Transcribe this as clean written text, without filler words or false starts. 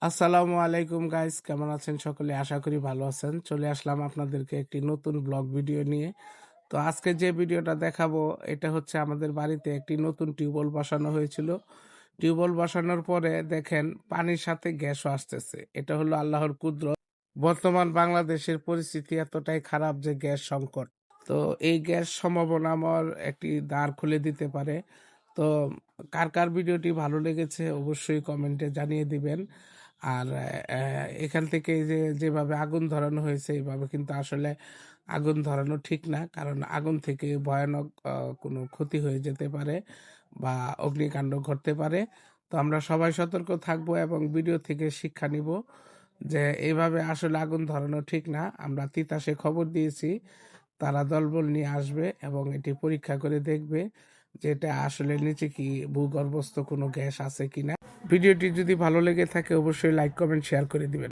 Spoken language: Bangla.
আসসালামু আলাইকুম গাইস, কেমন আছেন সকলে? আশা করি ভালো আছেন। চলে আসলাম আপনাদেরকে একটি নতুন ব্লগ ভিডিও নিয়ে। তো আজকে যে ভিডিওটা দেখাবো এটা হচ্ছে আমাদের বাড়িতে একটি নতুন টিউবওয়েল বসানো হয়েছিল। টিউবওয়েল বসানোর পরে দেখেন পানির সাথে গ্যাসও আসতেছে। এটা হলো আল্লাহর কুদরত। বর্তমান বাংলাদেশের পরিস্থিতি এতটাই খারাপ যে গ্যাস সংকট। তো এই গ্যাস সম্ভাবনা আমার একটি দ্বার খুলে দিতে পারে। তো কার কার ভিডিওটি ভালো লেগেছে অবশ্যই কমেন্টে জানিয়ে দিবেন। আর এখান থেকে এই যে যেভাবে আগুন ধরানো হয়েছে এইভাবে কিন্তু আসলে আগুন ধরানো ঠিক না, কারণ আগুন থেকে ভয়ানক কোনো ক্ষতি হয়ে যেতে পারে বা অগ্নিকাণ্ড ঘটতে পারে। তো আমরা সবাই সতর্ক থাকব এবং ভিডিও থেকে শিক্ষা নিব যে এইভাবে আসলে আগুন ধরানো ঠিক না। আমরা তিতাসে খবর দিয়েছি, তারা দলবল নিয়ে আসবে এবং এটি পরীক্ষা করে দেখবে যে এটা আসলে নিচে কি ভূগর্ভস্থ কোনো গ্যাস আছে কিনা। ভিডিওটি যদি ভালো লেগে থাকে অবশ্যই লাইক কমেন্ট শেয়ার করে দিবেন।